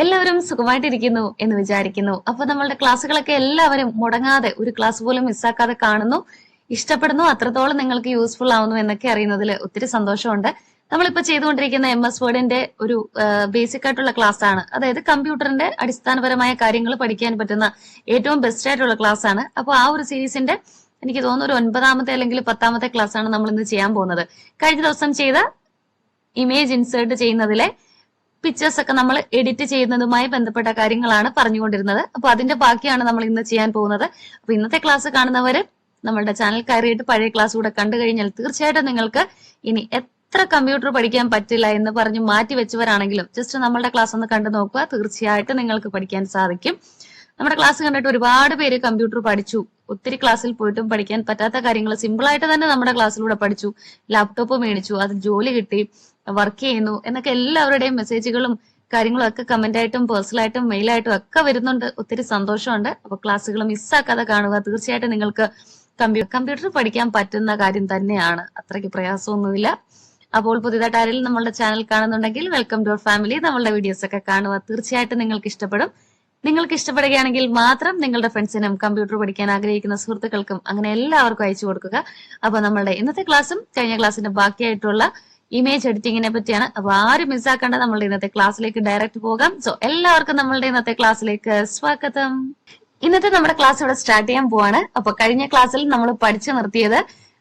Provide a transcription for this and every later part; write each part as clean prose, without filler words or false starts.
എല്ലാവരും സുഖമായിട്ടിരിക്കുന്നു എന്ന് വിചാരിക്കുന്നു. അപ്പൊ നമ്മളുടെ ക്ലാസ്സുകളൊക്കെ എല്ലാവരും മുടങ്ങാതെ ഒരു ക്ലാസ് പോലും മിസ്സാക്കാതെ കാണുന്നു, ഇഷ്ടപ്പെടുന്നു, അത്രത്തോളം നിങ്ങൾക്ക് യൂസ്ഫുൾ ആവുന്നു എന്നൊക്കെ അറിയുന്നതിൽ ഒത്തിരി സന്തോഷമുണ്ട്. നമ്മളിപ്പോ ചെയ്തുകൊണ്ടിരിക്കുന്ന MS വേർഡിന്റെ ഒരു ബേസിക് ആയിട്ടുള്ള ക്ലാസ് ആണ്. അതായത് കമ്പ്യൂട്ടറിന്റെ അടിസ്ഥാനപരമായ കാര്യങ്ങൾ പഠിക്കാൻ പറ്റുന്ന ഏറ്റവും ബെസ്റ്റ് ആയിട്ടുള്ള ക്ലാസ് ആണ്. അപ്പോൾ ആ ഒരു സീരീസിന്റെ എനിക്ക് തോന്നുന്നു ഒരു 9ാമത്തെ അല്ലെങ്കിൽ 10ാമത്തെ ക്ലാസ് ആണ് നമ്മൾ ഇന്ന് ചെയ്യാൻ പോകുന്നത്. കഴിഞ്ഞ ദിവസം ചെയ്ത ഇമേജ് ഇൻസേർട്ട് ചെയ്യുന്നതിലെ പിക്ചേഴ്സ് ഒക്കെ നമ്മൾ എഡിറ്റ് ചെയ്യുന്നതുമായി ബന്ധപ്പെട്ട കാര്യങ്ങളാണ് പറഞ്ഞുകൊണ്ടിരുന്നത്. അപ്പൊ അതിന്റെ ബാക്കിയാണ് നമ്മൾ ഇന്ന് ചെയ്യാൻ പോകുന്നത്. അപ്പൊ ഇന്നത്തെ ക്ലാസ് കാണുന്നവര് നമ്മളുടെ ചാനൽ കയറിയിട്ട് പഴയ ക്ലാസ് കൂടെ കണ്ടു കഴിഞ്ഞാൽ തീർച്ചയായിട്ടും നിങ്ങൾക്ക് ഇനി എത്ര കമ്പ്യൂട്ടർ പഠിക്കാൻ പറ്റില്ല എന്ന് പറഞ്ഞ് മാറ്റി വെച്ചവരാണെങ്കിലും ജസ്റ്റ് നമ്മളുടെ ക്ലാസ് ഒന്ന് കണ്ടു നോക്കുക, തീർച്ചയായിട്ടും നിങ്ങൾക്ക് പഠിക്കാൻ സാധിക്കും. നമ്മുടെ ക്ലാസ് കണ്ടിട്ട് ഒരുപാട് പേര് കമ്പ്യൂട്ടർ പഠിച്ചു, ഒത്തിരി ക്ലാസ്സിൽ പോയിട്ടും പഠിക്കാൻ പറ്റാത്ത കാര്യങ്ങൾ സിമ്പിൾ ആയിട്ട് തന്നെ നമ്മുടെ ക്ലാസ്സിലൂടെ പഠിച്ചു, ലാപ്ടോപ്പ് മേടിച്ചു, അത് ജോലി കിട്ടി, വർക്ക് ചെയ്യുന്നു എന്നൊക്കെ എല്ലാവരുടെയും മെസ്സേജുകളും കാര്യങ്ങളും ഒക്കെ കമന്റ് ആയിട്ടും പേഴ്സണലായിട്ടും മെയിലായിട്ടും ഒക്കെ വരുന്നുണ്ട്. ഒത്തിരി സന്തോഷമുണ്ട്. അപ്പൊ ക്ലാസ്സുകൾ മിസ്സാക്കാതെ കാണുക. തീർച്ചയായിട്ടും നിങ്ങൾക്ക് കമ്പ്യൂട്ടർ പഠിക്കാൻ പറ്റുന്ന കാര്യം തന്നെയാണ്, അത്രയ്ക്ക് പ്രയാസമൊന്നുമില്ല. അപ്പോൾ പുതിയതായിട്ട് ആരെങ്കിലും നമ്മളുടെ ചാനൽ കാണുന്നുണ്ടെങ്കിൽ വെൽക്കം ടു അവർ ഫാമിലി. നമ്മളുടെ വീഡിയോസ് ഒക്കെ കാണുക, തീർച്ചയായിട്ടും നിങ്ങൾക്ക് ഇഷ്ടപ്പെടും. നിങ്ങൾക്ക് ഇഷ്ടപ്പെടുകയാണെങ്കിൽ മാത്രം നിങ്ങളുടെ ഫ്രണ്ട്സിനും കമ്പ്യൂട്ടർ പഠിക്കാൻ ആഗ്രഹിക്കുന്ന സുഹൃത്തുക്കൾക്കും അങ്ങനെ എല്ലാവർക്കും അയച്ചു കൊടുക്കുക. അപ്പൊ നമ്മളുടെ ഇന്നത്തെ ക്ലാസ്സും കഴിഞ്ഞ ക്ലാസ്സിന്റെ ബാക്കിയായിട്ടുള്ള ഇമേജ് എഡിറ്റിങ്ങിനെ പറ്റിയാണ്. അപ്പൊ ആരും മിസ്സാക്കേണ്ട, നമ്മളുടെ ഇന്നത്തെ ക്ലാസ്സിലേക്ക് ഡയറക്റ്റ് പോകാം. സോ എല്ലാവർക്കും നമ്മളുടെ ഇന്നത്തെ ക്ലാസ്സിലേക്ക് സ്വാഗതം. ഇന്നത്തെ നമ്മുടെ ക്ലാസ് ഇവിടെ സ്റ്റാർട്ട് ചെയ്യാൻ പോവാണ്. അപ്പൊ കഴിഞ്ഞ ക്ലാസ്സിൽ നമ്മൾ പഠിച്ചു നിർത്തിയത്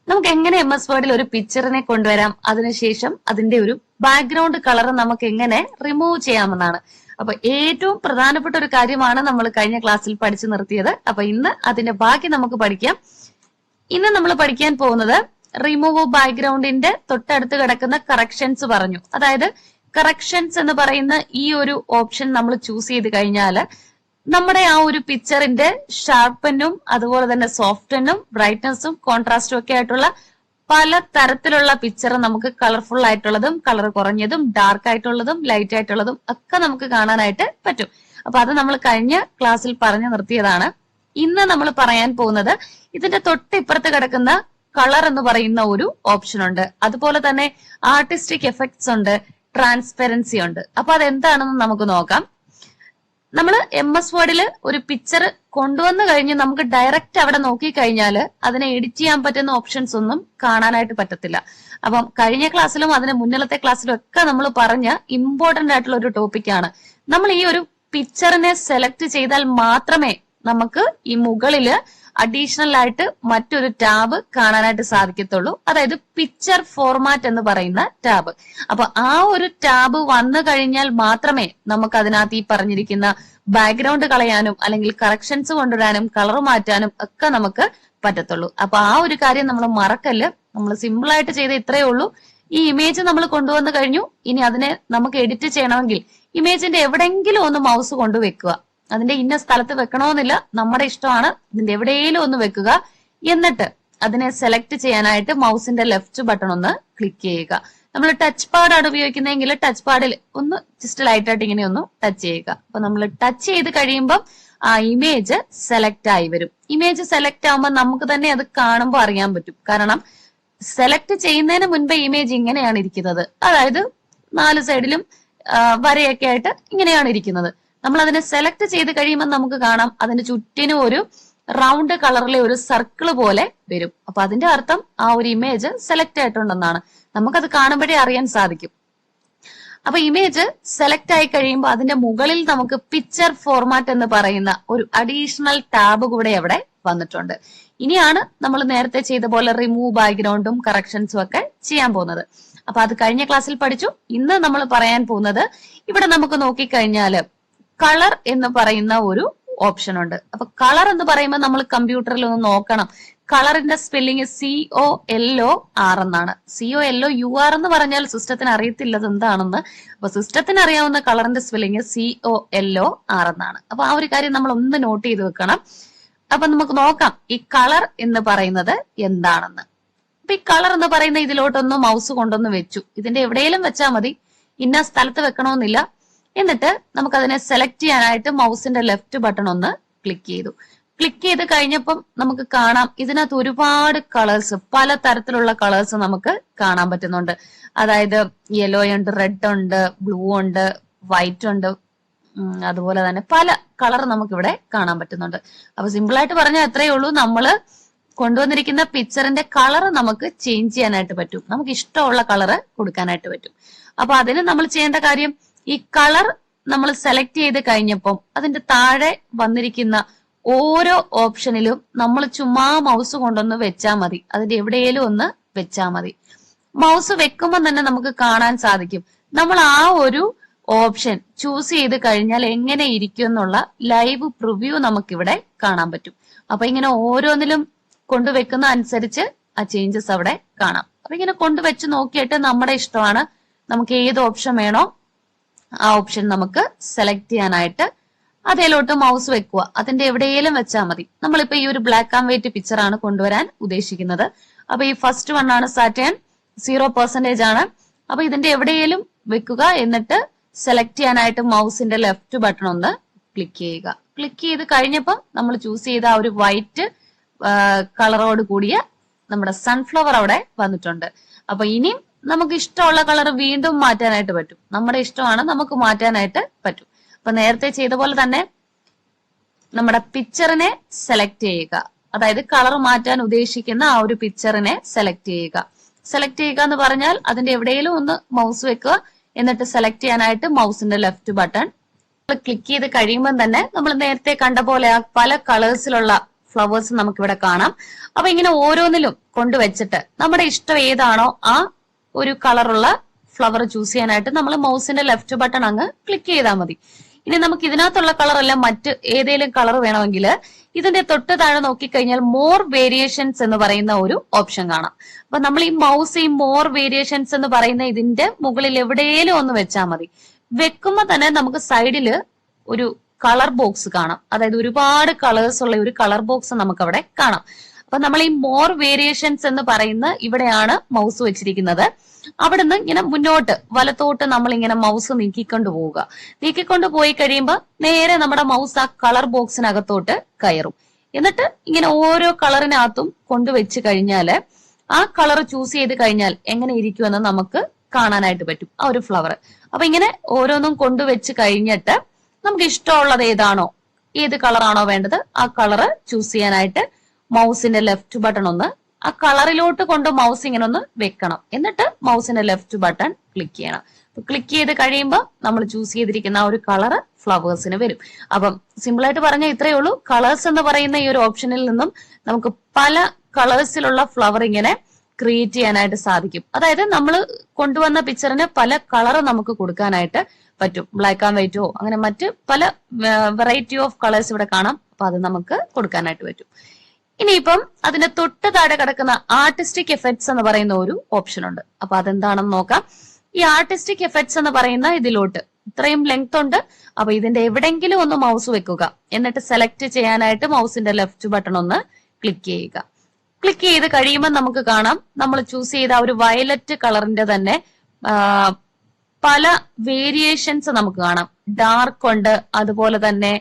നമുക്ക് എങ്ങനെ MS വേർഡിൽ ഒരു പിക്ചറിനെ കൊണ്ടുവരാം, അതിനുശേഷം അതിന്റെ ഒരു ബാക്ക്ഗ്രൗണ്ട് കളർ നമുക്ക് എങ്ങനെ റിമൂവ് ചെയ്യാമെന്നാണ്. അപ്പൊ ഏറ്റവും പ്രധാനപ്പെട്ട ഒരു കാര്യമാണ് നമ്മൾ കഴിഞ്ഞ ക്ലാസ്സിൽ പഠിച്ചു നിർത്തിയത്. അപ്പൊ ഇന്ന് അതിന്റെ ബാക്കി നമുക്ക് പഠിക്കാം. ഇന്ന് നമ്മൾ പഠിക്കാൻ പോകുന്നത് റിമൂവ് ബാക്ക്ഗ്രൗണ്ടിന്റെ തൊട്ടടുത്ത് കിടക്കുന്ന കറക്ഷൻസ് പറഞ്ഞു. അതായത് കറക്ഷൻസ് എന്ന് പറയുന്ന ഈ ഒരു ഓപ്ഷൻ നമ്മൾ ചൂസ് ചെയ്ത് കഴിഞ്ഞാൽ നമ്മുടെ ആ ഒരു പിക്ചറിന്റെ ഷാർപ്പനും അതുപോലെ തന്നെ സോഫ്റ്റനും ബ്രൈറ്റ്നസും കോൺട്രാസ്റ്റും ഒക്കെ ആയിട്ടുള്ള പല തരത്തിലുള്ള പിക്ചർ നമുക്ക് കളർഫുൾ ആയിട്ടുള്ളതും കളർ കുറഞ്ഞതും ഡാർക്ക് ആയിട്ടുള്ളതും ലൈറ്റ് ആയിട്ടുള്ളതും ഒക്കെ നമുക്ക് കാണാനായിട്ട് പറ്റും. അപ്പൊ അത് നമ്മൾ കഴിഞ്ഞ ക്ലാസ്സിൽ പറഞ്ഞു നിർത്തിയതാണ്. ഇന്ന് നമ്മൾ പറയാൻ പോകുന്നത് ഇതിന്റെ തൊട്ടിപ്പുറത്ത് കിടക്കുന്ന കളർ എന്ന് പറയുന്ന ഒരു ഓപ്ഷൻ ഉണ്ട്. അതുപോലെ തന്നെ ആർട്ടിസ്റ്റിക് എഫക്ട്സ് ഉണ്ട്, ട്രാൻസ്പെറൻസി ഉണ്ട്. അപ്പൊ അതെന്താണെന്ന് നമുക്ക് നോക്കാം. നമ്മൾ MS വേർഡിൽ ഒരു പിക്ചർ കൊണ്ടുവന്നു കഴിഞ്ഞ് നമുക്ക് ഡയറക്റ്റ് അവിടെ നോക്കിക്കഴിഞ്ഞാൽ അതിനെ എഡിറ്റ് ചെയ്യാൻ പറ്റുന്ന ഓപ്ഷൻസ് ഒന്നും കാണാനായിട്ട് പറ്റത്തില്ല. അപ്പം കഴിഞ്ഞ ക്ലാസ്സിലും അതിന് മുന്നിലത്തെ ക്ലാസ്സിലും ഒക്കെ നമ്മൾ പറഞ്ഞ ഇമ്പോർട്ടന്റ് ആയിട്ടുള്ള ഒരു ടോപ്പിക്കാണ്. നമ്മൾ ഈ ഒരു പിക്ചറിനെ സെലക്ട് ചെയ്താൽ മാത്രമേ നമുക്ക് ഈ മുകളില് അഡീഷണൽ ആയിട്ട് മറ്റൊരു ടാബ് കാണാനായിട്ട് സാധിക്കത്തുള്ളൂ. അതായത് പിക്ചർ ഫോർമാറ്റ് എന്ന് പറയുന്ന ടാബ്. അപ്പൊ ആ ഒരു ടാബ് വന്നു കഴിഞ്ഞാൽ മാത്രമേ നമുക്ക് അതിനകത്ത് ഈ പറഞ്ഞിരിക്കുന്ന ബാക്ക്ഗ്രൗണ്ട് കളയാനും അല്ലെങ്കിൽ കറക്ഷൻസ് കൊണ്ടുവരാനും കളർ മാറ്റാനും ഒക്കെ നമുക്ക് പറ്റത്തുള്ളൂ. അപ്പൊ ആ ഒരു കാര്യം നമ്മൾ മറക്കല്ല്. നമ്മൾ സിമ്പിൾ ആയിട്ട് ചെയ്ത ഇത്രയേ ഉള്ളൂ. ഈ ഇമേജ് നമ്മൾ കൊണ്ടുവന്നു കഴിഞ്ഞു. ഇനി അതിനെ നമുക്ക് എഡിറ്റ് ചെയ്യണമെങ്കിൽ ഇമേജിന്റെ എവിടെയെങ്കിലും ഒന്ന് മൗസ് കൊണ്ടുവെക്കുക. അതിന്റെ ഇന്ന സ്ഥലത്ത് വെക്കണമെന്നില്ല, നമ്മുടെ ഇഷ്ടമാണ്. ഇതിന്റെ എവിടെയെങ്കിലും ഒന്ന് വെക്കുക. എന്നിട്ട് അതിനെ സെലക്ട് ചെയ്യാനായിട്ട് മൗസിന്റെ ലെഫ്റ്റ് ബട്ടൺ ഒന്ന് ക്ലിക്ക് ചെയ്യുക. നമ്മൾ ടച്ച് പാഡാണ് ഉപയോഗിക്കുന്നതെങ്കിൽ ടച്ച് പാഡിൽ ഒന്ന് ജസ്റ്റ് ലൈറ്റ് ആയിട്ട് ഇങ്ങനെ ഒന്ന് ടച്ച് ചെയ്യുക. അപ്പൊ നമ്മൾ ടച്ച് ചെയ്ത് കഴിയുമ്പോൾ ആ ഇമേജ് സെലക്ട് ആയി വരും. ഇമേജ് സെലക്ട് ആവുമ്പോൾ നമുക്ക് തന്നെ അത് കാണുമ്പോൾ അറിയാൻ പറ്റും. കാരണം സെലക്ട് ചെയ്യുന്നതിന് മുൻപേ ഇമേജ് ഇങ്ങനെയാണ് ഇരിക്കുന്നത്. അതായത് 4 സൈഡിലും വരയൊക്കെ ആയിട്ട് ഇങ്ങനെയാണ് ഇരിക്കുന്നത്. നമ്മൾ അതിനെ സെലക്ട് ചെയ്ത് കഴിയുമ്പോൾ നമുക്ക് കാണാം അതിന് ചുറ്റിനും ഒരു റൗണ്ട് കളറിലെ ഒരു സർക്കിൾ പോലെ വരും. അപ്പൊ അതിന്റെ അർത്ഥം ആ ഒരു ഇമേജ് സെലക്ട് ആയിട്ടുണ്ടെന്നാണ്. നമുക്കത് കാണുമ്പോഴേ അറിയാൻ സാധിക്കും. അപ്പൊ ഇമേജ് സെലക്ട് ആയി കഴിയുമ്പോൾ അതിന്റെ മുകളിൽ നമുക്ക് പിക്ചർ ഫോർമാറ്റ് എന്ന് പറയുന്ന ഒരു അഡീഷണൽ ടാബ് കൂടെ അവിടെ വന്നിട്ടുണ്ട്. ഇനിയാണ് നമ്മൾ നേരത്തെ ചെയ്ത പോലെ റിമൂവ് ബാക്ക്ഗ്രൗണ്ടും കറക്ഷൻസും ഒക്കെ ചെയ്യാൻ പോകുന്നത്. അപ്പൊ അത് കഴിഞ്ഞ ക്ലാസ്സിൽ പഠിച്ചു. ഇന്ന് നമ്മൾ പറയാൻ പോകുന്നത് ഇവിടെ നമുക്ക് നോക്കിക്കഴിഞ്ഞാല് കളർ എന്ന് പറയുന്ന ഒരു ഓപ്ഷൻ ഉണ്ട്. അപ്പൊ കളർ എന്ന് പറയുമ്പോൾ നമ്മൾ കമ്പ്യൂട്ടറിൽ ഒന്ന് നോക്കണം. കളറിന്റെ സ്പെല്ലിംഗ് COLOR എന്നാണ്. COLOUR എന്ന് പറഞ്ഞാൽ സിസ്റ്റത്തിന് അറിയത്തില്ലത് എന്താണെന്ന്. അപ്പൊ സിസ്റ്റത്തിന് അറിയാവുന്ന കളറിന്റെ സ്പെല്ലിംഗ് COLOR എന്നാണ്. അപ്പൊ ആ ഒരു കാര്യം നമ്മൾ ഒന്ന് നോട്ട് ചെയ്ത് വെക്കണം. അപ്പൊ നമുക്ക് നോക്കാം ഈ കളർ എന്ന് പറയുന്നത് എന്താണെന്ന്. അപ്പൊ ഈ കളർ എന്ന് പറയുന്ന ഇതിലോട്ടൊന്ന് മൗസ് കൊണ്ടൊന്ന് വെച്ചു. ഇതിന്റെ എവിടെയെങ്കിലും വെച്ചാൽ മതി, ഇന്ന സ്ഥലത്ത് വെക്കണമെന്നില്ല. എന്നിട്ട് നമുക്ക് അതിനെ സെലക്ട് ചെയ്യാനായിട്ട് മൗസിന്റെ ലെഫ്റ്റ് ബട്ടൺ ഒന്ന് ക്ലിക്ക് ചെയ്തു. ക്ലിക്ക് ചെയ്ത് കഴിഞ്ഞപ്പം നമുക്ക് കാണാം ഇതിനകത്ത് ഒരുപാട് കളേഴ്സ്, പല തരത്തിലുള്ള കളേഴ്സ് നമുക്ക് കാണാൻ പറ്റുന്നുണ്ട്. അതായത് യെല്ലോ ഉണ്ട്, റെഡ് ഉണ്ട്, ബ്ലൂ ഉണ്ട്, വൈറ്റ് ഉണ്ട്, അതുപോലെ തന്നെ പല കളർ നമുക്ക് ഇവിടെ കാണാൻ പറ്റുന്നുണ്ട്. അപ്പൊ സിമ്പിൾ ആയിട്ട് പറഞ്ഞാൽ എത്രയേ ഉള്ളൂ, നമ്മള് കൊണ്ടുവന്നിരിക്കുന്ന പിക്ചറിന്റെ കളർ നമുക്ക് ചേഞ്ച് ചെയ്യാനായിട്ട് പറ്റും, നമുക്ക് ഇഷ്ടമുള്ള കളർ കൊടുക്കാനായിട്ട് പറ്റും. അപ്പൊ അതിന് നമ്മൾ ചെയ്യേണ്ട കാര്യം, ഈ കളർ നമ്മൾ സെലക്ട് ചെയ്ത് കഴിഞ്ഞപ്പം അതിന്റെ താഴെ വന്നിരിക്കുന്ന ഓരോ ഓപ്ഷനിലും നമ്മൾ ചുമ്മാ മൗസ് കൊണ്ടൊന്ന് വെച്ചാൽ മതി, അതിന്റെ എവിടെയെങ്കിലും ഒന്ന് വെച്ചാൽ മതി. മൗസ് വെക്കുമ്പോൾ തന്നെ നമുക്ക് കാണാൻ സാധിക്കും നമ്മൾ ആ ഒരു ഓപ്ഷൻ ചൂസ് ചെയ്ത് കഴിഞ്ഞാൽ എങ്ങനെ ഇരിക്കും എന്നുള്ള ലൈവ് പ്രിവ്യൂ നമുക്കിവിടെ കാണാൻ പറ്റും. അപ്പൊ ഇങ്ങനെ ഓരോന്നിലും കൊണ്ടുവെക്കുന്ന അനുസരിച്ച് ആ ചേഞ്ചസ് അവിടെ കാണാം. അപ്പൊ ഇങ്ങനെ കൊണ്ടുവച്ച് നോക്കിയിട്ട് നമ്മുടെ ഇഷ്ടമാണ്, നമുക്ക് ഏത് ഓപ്ഷൻ വേണോ ആ ഓപ്ഷൻ നമുക്ക് സെലക്ട് ചെയ്യാനായിട്ട് അതിലോട്ട് മൗസ് വെക്കുക, അതിന്റെ എവിടെയെങ്കിലും വെച്ചാൽ മതി. നമ്മളിപ്പോ ഈ ഒരു ബ്ലാക്ക് ആൻഡ് വൈറ്റ് പിക്ചർ ആണ് കൊണ്ടുവരാൻ ഉദ്ദേശിക്കുന്നത്. അപ്പൊ ഈ ഫസ്റ്റ് വൺ ആണ് സാറ്റേൺ, 0% ആണ്. അപ്പൊ ഇതിന്റെ എവിടെയെങ്കിലും വെക്കുക, എന്നിട്ട് സെലക്ട് ചെയ്യാനായിട്ട് മൗസിന്റെ ലെഫ്റ്റ് ബട്ടൺ ഒന്ന് ക്ലിക്ക് ചെയ്യുക. ക്ലിക്ക് ചെയ്ത് കഴിഞ്ഞപ്പോൾ നമ്മൾ ചൂസ് ചെയ്ത ആ ഒരു വൈറ്റ് കളറോട് കൂടിയ നമ്മുടെ സൺഫ്ലവർ അവിടെ വന്നിട്ടുണ്ട്. അപ്പൊ ഇനിയും നമുക്ക് ഇഷ്ടമുള്ള കളർ വീണ്ടും മാറ്റാനായിട്ട് പറ്റും, നമ്മുടെ ഇഷ്ടമാണ്, നമുക്ക് മാറ്റാനായിട്ട് പറ്റും. അപ്പൊ നേരത്തെ ചെയ്ത പോലെ തന്നെ നമ്മുടെ പിക്ചറിനെ സെലക്ട് ചെയ്യുക, അതായത് കളർ മാറ്റാൻ ഉദ്ദേശിക്കുന്ന ആ ഒരു പിക്ചറിനെ സെലക്ട് ചെയ്യുക. സെലക്ട് ചെയ്യുക എന്ന് പറഞ്ഞാൽ അതിന്റെ എവിടെയെങ്കിലും ഒന്ന് മൗസ് വെക്കുക, എന്നിട്ട് സെലക്ട് ചെയ്യാനായിട്ട് മൗസിന്റെ ലെഫ്റ്റ് ബട്ടൺ ക്ലിക്ക് ചെയ്ത് കഴിയുമ്പോൾ തന്നെ നമ്മൾ നേരത്തെ കണ്ട പോലെ ആ പല കളേഴ്സിലുള്ള ഫ്ലവേഴ്സ് നമുക്കിവിടെ കാണാം. അപ്പൊ ഇങ്ങനെ ഓരോന്നിലും കൊണ്ടുവച്ചിട്ട് നമ്മുടെ ഇഷ്ടം ഏതാണോ ആ ഒരു കളറുള്ള ഫ്ലവർ ചൂസ് ചെയ്യാനായിട്ട് നമ്മൾ മൗസിന്റെ ലെഫ്റ്റ് ബട്ടൺ അങ്ങ് ക്ലിക്ക് ചെയ്താൽ മതി. ഇനി നമുക്ക് ഇതിനകത്തുള്ള കളർ അല്ല മറ്റ് ഏതെങ്കിലും കളർ വേണമെങ്കിൽ ഇതിന്റെ തൊട്ട് താഴെ നോക്കിക്കഴിഞ്ഞാൽ മോർ വേരിയേഷൻസ് എന്ന് പറയുന്ന ഒരു ഓപ്ഷൻ കാണാം. അപ്പൊ നമ്മൾ ഈ മൗസ് ഈ മോർ വേരിയേഷൻസ് എന്ന് പറയുന്ന ഇതിന്റെ മുകളിൽ എവിടെയെങ്കിലും ഒന്ന് വെച്ചാൽ മതി. വെക്കുമ്പോ തന്നെ നമുക്ക് സൈഡില് ഒരു കളർ ബോക്സ് കാണാം, അതായത് ഒരുപാട് കളേഴ്സ് ഉള്ള ഒരു കളർ ബോക്സ് നമുക്ക് അവിടെ കാണാം. അപ്പൊ നമ്മൾ ഈ മോർ വേരിയേഷൻസ് എന്ന് പറയുന്ന ഇവിടെയാണ് മൗസ് വെച്ചിരിക്കുന്നത്. അവിടുന്ന് ഇങ്ങനെ മുന്നോട്ട് വലത്തോട്ട് നമ്മൾ ഇങ്ങനെ മൗസ് നീക്കിക്കൊണ്ടു പോവുക. നീക്കിക്കൊണ്ട് പോയി കഴിയുമ്പോൾ നേരെ നമ്മുടെ മൗസ് ആ കളർ ബോക്സിനകത്തോട്ട് കയറും. എന്നിട്ട് ഇങ്ങനെ ഓരോ കളറിനകത്തും കൊണ്ടുവച്ച് കഴിഞ്ഞാല് ആ കളർ ചൂസ് ചെയ്ത് കഴിഞ്ഞാൽ എങ്ങനെ ഇരിക്കുമെന്ന് നമുക്ക് കാണാനായിട്ട് പറ്റും ആ ഒരു ഫ്ലവർ. അപ്പൊ ഇങ്ങനെ ഓരോന്നും കൊണ്ടുവച്ച് കഴിഞ്ഞിട്ട് നമുക്ക് ഇഷ്ടമുള്ളത് ഏതാണോ, ഏത് കളറാണോ വേണ്ടത് ആ കളറ് ചൂസ് ചെയ്യാനായിട്ട് മൗസിന്റെ ലെഫ്റ്റ് ബട്ടൺ ഒന്ന് ആ കളറിലോട്ട് കൊണ്ട് മൗസ് ഇങ്ങനെ ഒന്ന് വെക്കണം. എന്നിട്ട് മൗസിന്റെ ലെഫ്റ്റ് ബട്ടൺ ക്ലിക്ക് ചെയ്യണം. ക്ലിക്ക് ചെയ്ത് കഴിയുമ്പോൾ നമ്മൾ ചൂസ് ചെയ്തിരിക്കുന്ന ആ ഒരു കളർ ഫ്ലവേഴ്സിന് വരും. അപ്പം സിമ്പിൾ ആയിട്ട് പറഞ്ഞാൽ ഇത്രയേ ഉള്ളൂ. കളേഴ്സ് എന്ന് പറയുന്ന ഈ ഒരു ഓപ്ഷനിൽ നിന്നും നമുക്ക് പല കളേഴ്സിലുള്ള ഫ്ലവർ ഇങ്ങനെ ക്രിയേറ്റ് ചെയ്യാനായിട്ട് സാധിക്കും. അതായത് നമ്മൾ കൊണ്ടുവന്ന പിക്ചറിന് പല കളർ നമുക്ക് കൊടുക്കാനായിട്ട് പറ്റും. ബ്ലാക്ക് ആൻഡ് വൈറ്റോ അങ്ങനെ മറ്റ് പല വെറൈറ്റി ഓഫ് കളേഴ്സ് ഇവിടെ കാണാം. അപ്പൊ അത് നമുക്ക് കൊടുക്കാനായിട്ട് പറ്റും. ഇനിയിപ്പം അതിന്റെ തൊട്ട് താഴെ കിടക്കുന്ന ആർട്ടിസ്റ്റിക് എഫക്ട്സ് എന്ന് പറയുന്ന ഒരു ഓപ്ഷൻ ഉണ്ട്. അപ്പൊ അതെന്താണെന്ന് നോക്കാം. ഈ ആർട്ടിസ്റ്റിക് എഫക്ട്സ് എന്ന് പറയുന്ന ഇതിലോട്ട് ഇത്രയും ലെങ്ത് ഉണ്ട്. അപ്പൊ ഇതിന്റെ എവിടെങ്കിലും ഒന്ന് മൗസ് വെക്കുക, എന്നിട്ട് സെലക്ട് ചെയ്യാനായിട്ട് മൗസിന്റെ ലെഫ്റ്റ് ബട്ടൺ ഒന്ന് ക്ലിക്ക് ചെയ്യുക. ക്ലിക്ക് ചെയ്ത് കഴിയുമ്പോൾ നമുക്ക് കാണാം നമ്മൾ ചൂസ് ചെയ്ത ഒരു വയലറ്റ് കളറിന്റെ തന്നെ പല വേരിയേഷൻസ് നമുക്ക് കാണാം. ഡാർക്ക് ഉണ്ട്, അതുപോലെ തന്നെ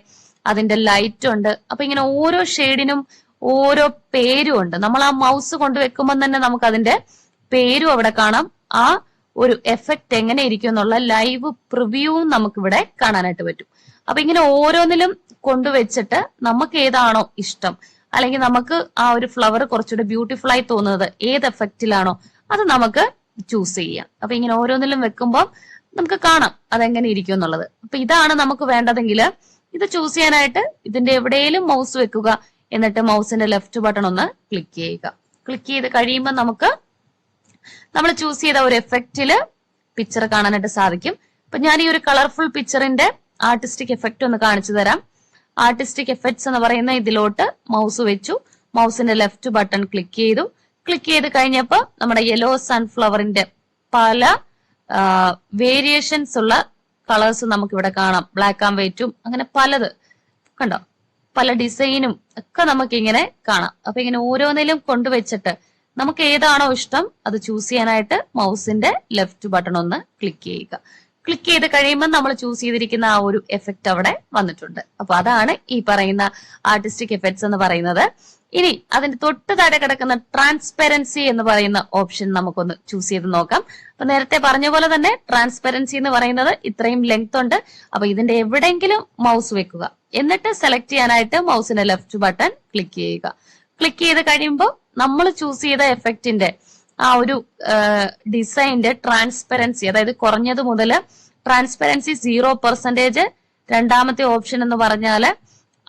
അതിന്റെ ലൈറ്റ് ഉണ്ട്. അപ്പൊ ഇങ്ങനെ ഓരോ ഷെയ്ഡിനും ഓരോ പേരും ഉണ്ട്. നമ്മൾ ആ മൗസ് കൊണ്ടുവെക്കുമ്പോൾ തന്നെ നമുക്ക് അതിന്റെ പേരും അവിടെ കാണാം. ആ ഒരു എഫക്റ്റ് എങ്ങനെ ഇരിക്കും എന്നുള്ള ലൈവ് പ്രിവ്യൂവും നമുക്ക് ഇവിടെ കാണാനായിട്ട് പറ്റും. അപ്പൊ ഇങ്ങനെ ഓരോന്നിലും കൊണ്ടുവച്ചിട്ട് നമുക്ക് ഏതാണോ ഇഷ്ടം, അല്ലെങ്കിൽ നമുക്ക് ആ ഒരു ഫ്ലവർ കുറച്ചുകൂടെ ബ്യൂട്ടിഫുൾ ആയി തോന്നുന്നത് ഏത് എഫക്റ്റിലാണോ അത് നമുക്ക് ചൂസ് ചെയ്യാം. അപ്പൊ ഇങ്ങനെ ഓരോന്നിലും വെക്കുമ്പോൾ നമുക്ക് കാണാം അതെങ്ങനെ ഇരിക്കും എന്നുള്ളത്. അപ്പൊ ഇതാണ് നമുക്ക് വേണ്ടതെങ്കിൽ ഇത് ചൂസ് ചെയ്യാനായിട്ട് ഇതിന്റെ എവിടെയെങ്കിലും മൗസ് വെക്കുക, എന്നിട്ട് മൗസിന്റെ ലെഫ്റ്റ് ബട്ടൺ ഒന്ന് ക്ലിക്ക് ചെയ്യുക. ക്ലിക്ക് ചെയ്ത് കഴിയുമ്പോൾ നമുക്ക് നമ്മൾ ചൂസ് ചെയ്ത ഒരു എഫക്റ്റില് പിക്ചർ കാണാനായിട്ട് സാധിക്കും. അപ്പൊ ഞാൻ ഈ ഒരു കളർഫുൾ പിക്ചറിന്റെ ആർട്ടിസ്റ്റിക് എഫക്റ്റ് ഒന്ന് കാണിച്ചു തരാം. ആർട്ടിസ്റ്റിക് എഫക്ട്സ് എന്ന് പറയുന്ന ഇതിലോട്ട് മൗസ് വെച്ചു, മൗസിന്റെ ലെഫ്റ്റ് ബട്ടൺ ക്ലിക്ക് ചെയ്തു. ക്ലിക്ക് ചെയ്ത് കഴിഞ്ഞപ്പോൾ നമ്മുടെ യെല്ലോ സൺഫ്ലവറിന്റെ പല വേരിയേഷൻസ് ഉള്ള കളേഴ്സ് നമുക്ക് ഇവിടെ കാണാം. ബ്ലാക്ക് ആൻഡ് വൈറ്റും അങ്ങനെ പലത് കണ്ടോ, പല ഡിസൈനും ഒക്കെ നമുക്ക് ഇങ്ങനെ കാണാം. അപ്പൊ ഇങ്ങനെ ഓരോന്നിലും കൊണ്ടുവച്ചിട്ട് നമുക്ക് ഏതാണോ ഇഷ്ടം അത് ചൂസ് ചെയ്യാനായിട്ട് മൗസിന്റെ ലെഫ്റ്റ് ബട്ടൺ ഒന്ന് ക്ലിക്ക് ചെയ്യുക. ക്ലിക്ക് ചെയ്ത് കഴിയുമ്പോൾ നമ്മൾ ചൂസ് ചെയ്തിരിക്കുന്ന ആ ഒരു എഫക്റ്റ് അവിടെ വന്നിട്ടുണ്ട്. അപ്പൊ അതാണ് ഈ പറയുന്ന ആർട്ടിസ്റ്റിക് എഫക്ട്സ് എന്ന് പറയുന്നത്. ഇനി അതിന്റെ തൊട്ട് താഴെ കിടക്കുന്ന ട്രാൻസ്പെറൻസി എന്ന് പറയുന്ന ഓപ്ഷൻ നമുക്കൊന്ന് ചൂസ് ചെയ്ത് നോക്കാം. അപ്പൊ നേരത്തെ പറഞ്ഞ പോലെ തന്നെ ട്രാൻസ്പെറൻസി എന്ന് പറയുന്നത് ഇത്രയും ലെങ്ത് ഉണ്ട്. അപ്പൊ ഇതിന്റെ എവിടെയെങ്കിലും മൗസ് വെക്കുക, എന്നിട്ട് സെലക്ട് ചെയ്യാനായിട്ട് മൗസിന്റെ ലെഫ്റ്റ് ബട്ടൺ ക്ലിക്ക് ചെയ്യുക. ക്ലിക്ക് ചെയ്ത് കഴിയുമ്പോൾ നമ്മൾ ചൂസ് ചെയ്ത എഫക്റ്റിന്റെ ആ ഒരു ഡിസൈന്റെ ട്രാൻസ്പെറൻസി, അതായത് കുറഞ്ഞത് മുതൽ ട്രാൻസ്പെറൻസി 0%, രണ്ടാമത്തെ ഓപ്ഷൻ എന്ന് പറഞ്ഞാല്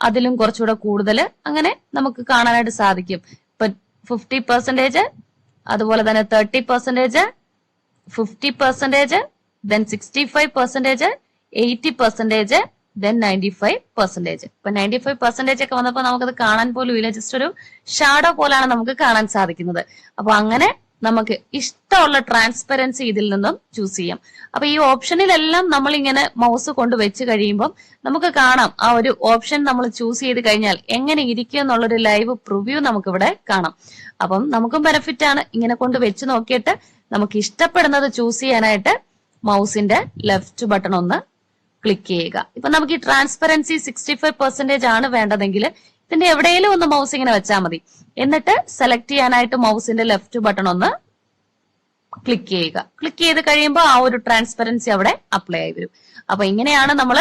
അതിലും കുറച്ചുകൂടെ കൂടുതൽ, അങ്ങനെ നമുക്ക് കാണാനായിട്ട് സാധിക്കും. ഇപ്പൊ 50%, അതുപോലെ തന്നെ 30%, 50%, then 65%, 80%, then 95%. ഇപ്പൊ 95% ഒക്കെ വന്നപ്പോ നമുക്കത് കാണാൻ പോലും ഇല്ല, ജസ്റ്റ് ഒരു ഷാഡോ പോലാണ് നമുക്ക് കാണാൻ സാധിക്കുന്നത്. അപ്പൊ അങ്ങനെ നമുക്ക് ഇഷ്ടമുള്ള ട്രാൻസ്പെറൻസി ഇതിൽ നിന്നും ചൂസ് ചെയ്യാം. അപ്പൊ ഈ ഓപ്ഷനിലെല്ലാം നമ്മൾ ഇങ്ങനെ മൗസ് കൊണ്ട് വെച്ച് കഴിയുമ്പോൾ നമുക്ക് കാണാം ആ ഒരു ഓപ്ഷൻ നമ്മൾ ചൂസ് ചെയ്ത് കഴിഞ്ഞാൽ എങ്ങനെ ഇരിക്കും എന്നുള്ളൊരു ലൈവ് പ്രിവ്യൂ നമുക്ക് ഇവിടെ കാണാം. അപ്പം നമുക്കും ബെനിഫിറ്റ് ആണ്. ഇങ്ങനെ കൊണ്ട് വെച്ച് നോക്കിയിട്ട് നമുക്ക് ഇഷ്ടപ്പെടുന്നത് ചൂസ് ചെയ്യാനായിട്ട് മൗസിന്റെ ലെഫ്റ്റ് ബട്ടൺ ഒന്ന് ക്ലിക്ക് ചെയ്യുക. ഇപ്പൊ നമുക്ക് ഈ ട്രാൻസ്പെറൻസി 65% ആണ് വേണ്ടതെങ്കിൽ ഇതിന്റെ എവിടെയെങ്കിലും ഒന്ന് മൗസ് ഇങ്ങനെ വെച്ചാൽ മതി. എന്നിട്ട് സെലക്ട് ചെയ്യാനായിട്ട് മൗസിന്റെ ലെഫ്റ്റ് ബട്ടൺ ഒന്ന് ക്ലിക്ക് ചെയ്യുക. ക്ലിക്ക് ചെയ്ത് കഴിയുമ്പോൾ ആ ഒരു ട്രാൻസ്പെറൻസി അവിടെ അപ്ലൈ ആയി വരും. അപ്പൊ ഇങ്ങനെയാണ് നമ്മൾ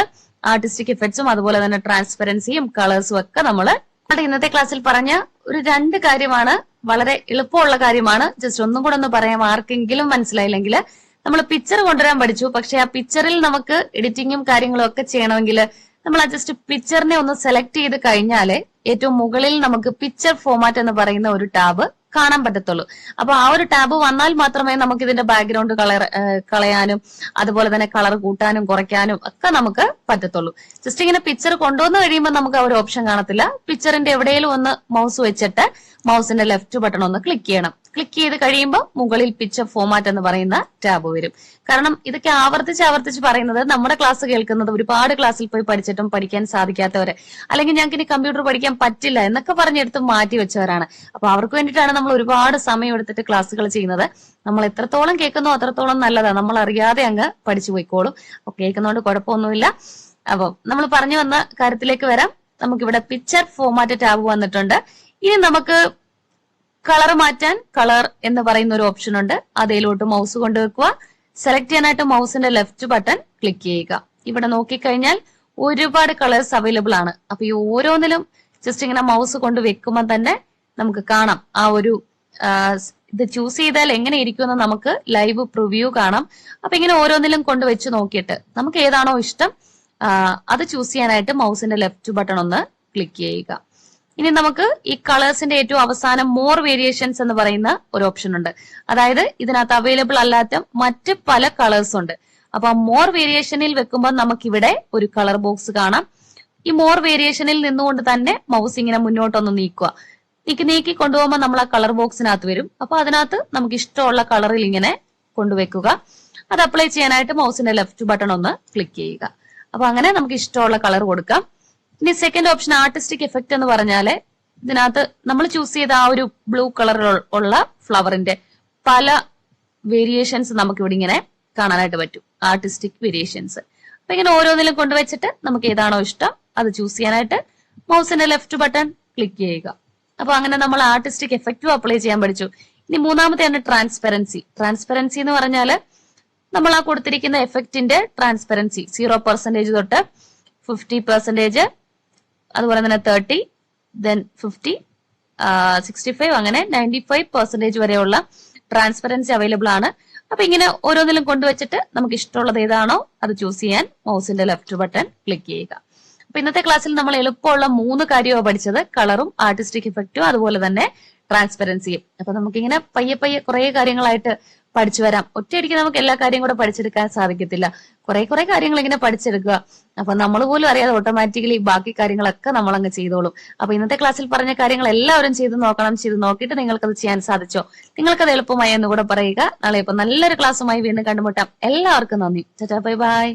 ആർട്ടിസ്റ്റിക് എഫക്ട്സും അതുപോലെ തന്നെ ട്രാൻസ്പെറൻസിയും കളേഴ്സും ഒക്കെ നമ്മൾ ഇന്നത്തെ ക്ലാസ്സിൽ പറഞ്ഞ ഒരു 2 കാര്യമാണ്. വളരെ എളുപ്പമുള്ള കാര്യമാണ്. ജസ്റ്റ് ഒന്നും കൂടെ ഒന്ന് പറയാം, ആർക്കെങ്കിലും മനസ്സിലായില്ലെങ്കിൽ. നമ്മൾ പിക്ചർ കൊണ്ടുവരാൻ പഠിച്ചു, പക്ഷെ ആ പിക്ചറിൽ നമുക്ക് എഡിറ്റിങ്ങും കാര്യങ്ങളും ഒക്കെ ചെയ്യണമെങ്കിൽ നമ്മൾ ആ ജസ്റ്റ് പിക്ചറിനെ ഒന്ന് സെലക്ട് ചെയ്ത് കഴിഞ്ഞാല് ഏറ്റവും മുകളിൽ നമുക്ക് പിക്ചർ ഫോമാറ്റ് എന്ന് പറയുന്ന ഒരു ടാബ് കാണാൻ പറ്റത്തുള്ളൂ. അപ്പൊ ആ ഒരു ടാബ് വന്നാൽ മാത്രമേ നമുക്ക് ഇതിന്റെ ബാക്ക്ഗ്രൗണ്ട് കളയാനും അതുപോലെ തന്നെ കളർ കൂട്ടാനും കുറയ്ക്കാനും ഒക്കെ നമുക്ക് പറ്റത്തുള്ളൂ. ജസ്റ്റ് ഇങ്ങനെ പിക്ചർ കൊണ്ടുവന്ന് കഴിയുമ്പോൾ നമുക്ക് ആ ഒരു ഓപ്ഷൻ കാണത്തില്ല. പിക്ചറിന്റെ എവിടെയെങ്കിലും ഒന്ന് മൗസ് വെച്ചിട്ട് മൗസിന്റെ ലെഫ്റ്റ് ബട്ടൺ ഒന്ന് ക്ലിക്ക് ചെയ്യണം. ക്ലിക്ക് ചെയ്ത് കഴിയുമ്പോൾ മുകളിൽ പിക്ചർ ഫോമാറ്റ് എന്ന് പറയുന്ന ടാബ് വരും. കാരണം ഇതൊക്കെ ആവർത്തിച്ച് പറയുന്നത് നമ്മുടെ ക്ലാസ് കേൾക്കുന്നത് ഒരുപാട് ക്ലാസ്സിൽ പോയി പഠിച്ചിട്ടും പഠിക്കാൻ സാധിക്കാത്തവര്, അല്ലെങ്കിൽ ഞങ്ങൾക്ക് ഇനി കമ്പ്യൂട്ടർ പഠിക്കാൻ പറ്റില്ല എന്നൊക്കെ പറഞ്ഞെടുത്ത് മാറ്റി വെച്ചവരാണ്. അപ്പൊ അവർക്ക് വേണ്ടിയിട്ടാണ് നമ്മൾ ഒരുപാട് സമയം എടുത്തിട്ട് ക്ലാസ്സുകൾ ചെയ്യുന്നത്. നമ്മൾ എത്രത്തോളം കേൾക്കുന്നോ അത്രത്തോളം നല്ലതാണ്. നമ്മൾ അറിയാതെ അങ്ങ് പഠിച്ചു പോയിക്കോളും. അപ്പൊ കേൾക്കുന്നതുകൊണ്ട് കുഴപ്പമൊന്നുമില്ല. അപ്പൊ നമ്മൾ പറഞ്ഞു വന്ന കാര്യത്തിലേക്ക് വരാം. നമുക്കിവിടെ പിക്ചർ ഫോമാറ്റ് ടാബ് വന്നിട്ടുണ്ട്. ഇനി നമുക്ക് കളർ മാറ്റാൻ കളർ എന്ന് പറയുന്ന ഒരു ഓപ്ഷൻ ഉണ്ട്. അതിലോട്ട് മൗസ് കൊണ്ടുവെക്കുക. സെലക്ട് ചെയ്യാനായിട്ട് മൗസിന്റെ ലെഫ്റ്റ് ബട്ടൺ ക്ലിക്ക് ചെയ്യുക. ഇവിടെ നോക്കിക്കഴിഞ്ഞാൽ ഒരുപാട് കളേഴ്സ് അവൈലബിൾ ആണ്. അപ്പൊ ഈ ഓരോന്നിലും ജസ്റ്റ് ഇങ്ങനെ മൗസ് കൊണ്ട് വെക്കുമ്പോൾ തന്നെ നമുക്ക് കാണാം ആ ഒരു ഇത് ചൂസ് ചെയ്താൽ എങ്ങനെ ഇരിക്കുമെന്ന് നമുക്ക് ലൈവ് പ്രിവ്യൂ കാണാം. അപ്പൊ ഇങ്ങനെ ഓരോന്നിലും കൊണ്ട് വെച്ച് നോക്കിയിട്ട് നമുക്ക് ഏതാണോ ഇഷ്ടം അത് ചൂസ് ചെയ്യാനായിട്ട് മൗസിന്റെ ലെഫ്റ്റ് ബട്ടൺ ഒന്ന് ക്ലിക്ക് ചെയ്യുക. ഇനി നമുക്ക് ഈ കളേഴ്സിന്റെ ഏറ്റവും അവസാനം മോർ വേരിയേഷൻസ് എന്ന് പറയുന്ന ഒരു ഓപ്ഷൻ ഉണ്ട്. അതായത് ഇതിനകത്ത് അവൈലബിൾ അല്ലാത്ത മറ്റ് പല കളേഴ്സ് ഉണ്ട്. അപ്പൊ മോർ വേരിയേഷനിൽ വെക്കുമ്പോൾ നമുക്കിവിടെ ഒരു കളർ ബോക്സ് കാണാം. ഈ മോർ വേരിയേഷനിൽ നിന്നുകൊണ്ട് തന്നെ മൗസ് ഇങ്ങനെ മുന്നോട്ടൊന്ന് നീക്കുക. നീക്കി കൊണ്ടുപോകുമ്പോൾ നമ്മൾ ആ കളർ ബോക്സിനകത്ത് വരും. അപ്പൊ അതിനകത്ത് നമുക്ക് ഇഷ്ടമുള്ള കളറിൽ ഇങ്ങനെ കൊണ്ടുവെക്കുക. അത് അപ്ലൈ ചെയ്യാനായിട്ട് മൗസിന്റെ ലെഫ്റ്റ് ബട്ടൺ ഒന്ന് ക്ലിക്ക് ചെയ്യുക. അപ്പൊ അങ്ങനെ നമുക്ക് ഇഷ്ടമുള്ള കളർ കൊടുക്കാം. ഇനി സെക്കൻഡ് ഓപ്ഷൻ ആർട്ടിസ്റ്റിക് എഫക്ട് എന്ന് പറഞ്ഞാല് ഇതിനകത്ത് നമ്മൾ ചൂസ് ചെയ്ത ആ ഒരു ബ്ലൂ കളറിൽ ഉള്ള ഫ്ലവറിന്റെ പല വേരിയേഷൻസ് നമുക്ക് ഇവിടെ ഇങ്ങനെ കാണാനായിട്ട് പറ്റും. Artistic variations. അപ്പൊ ഇങ്ങനെ ഓരോന്നിലും കൊണ്ടുവച്ചിട്ട് നമുക്ക് ഏതാണോ ഇഷ്ടം അത് ചൂസ് ചെയ്യാനായിട്ട് മൗസിന്റെ ലെഫ്റ്റ് ബട്ടൺ ക്ലിക്ക് ചെയ്യുക. അപ്പൊ അങ്ങനെ നമ്മൾ ആർട്ടിസ്റ്റിക് എഫക്റ്റും അപ്ലൈ ചെയ്യാൻ പഠിച്ചു. ഇനി മൂന്നാമത്തെയാണ് ട്രാൻസ്പെറൻസി. ട്രാൻസ്പെറൻസി എന്ന് പറഞ്ഞാല് നമ്മൾ ആ കൊടുത്തിരിക്കുന്ന എഫക്റ്റിന്റെ ട്രാൻസ്പെറൻസി 0% തൊട്ട് 50%, അതുപോലെ തന്നെ 30, then 50, 65, അങ്ങനെ 95% വരെയുള്ള ട്രാൻസ്പെറൻസി അവൈലബിൾ ആണ്. അപ്പൊ ഇങ്ങനെ ഓരോന്നിലും കൊണ്ടുവച്ചിട്ട് നമുക്ക് ഇഷ്ടമുള്ളത് ഏതാണോ അത് ചൂസ് ചെയ്യാൻ മൗസിന്റെ ലെഫ്റ്റ് ബട്ടൺ ക്ലിക്ക് ചെയ്യുക. അപ്പൊ ഇന്നത്തെ ക്ലാസ്സിൽ നമ്മൾ എളുപ്പമുള്ള 3 കാര്യമാണ് പഠിച്ചത്. കളറും ആർട്ടിസ്റ്റിക് ഇഫക്റ്റും അതുപോലെ തന്നെ ട്രാൻസ്പെറൻസിയും. അപ്പൊ നമുക്കിങ്ങനെ പയ്യെ കുറെ കാര്യങ്ങളായിട്ട് പഠിച്ചു വരാം. ഒറ്റയടിക്ക് നമുക്ക് എല്ലാ കാര്യം കൂടെ പഠിച്ചെടുക്കാൻ സാധിക്കത്തില്ല. കുറെ കാര്യങ്ങൾ ഇങ്ങനെ പഠിച്ചെടുക്കുക. അപ്പൊ നമ്മൾ പോലും അറിയാതെ ഓട്ടോമാറ്റിക്കലി ബാക്കി കാര്യങ്ങളൊക്കെ നമ്മൾ അങ്ങ് ചെയ്തോളും. അപ്പൊ ഇന്നത്തെ ക്ലാസ്സിൽ പറഞ്ഞ കാര്യങ്ങൾ എല്ലാവരും ചെയ്ത് നോക്കണം. ചെയ്ത് നോക്കിയിട്ട് നിങ്ങൾക്കത് ചെയ്യാൻ സാധിച്ചോ? നിങ്ങൾക്കത് എളുപ്പമായി എന്നുകൂടെ പറയുക. നാളെ ഇപ്പൊ നല്ലൊരു ക്ലാസ്സുമായി വീണ്ടും കണ്ടുമുട്ടാം. എല്ലാവർക്കും നന്ദി. Tata, bye bye.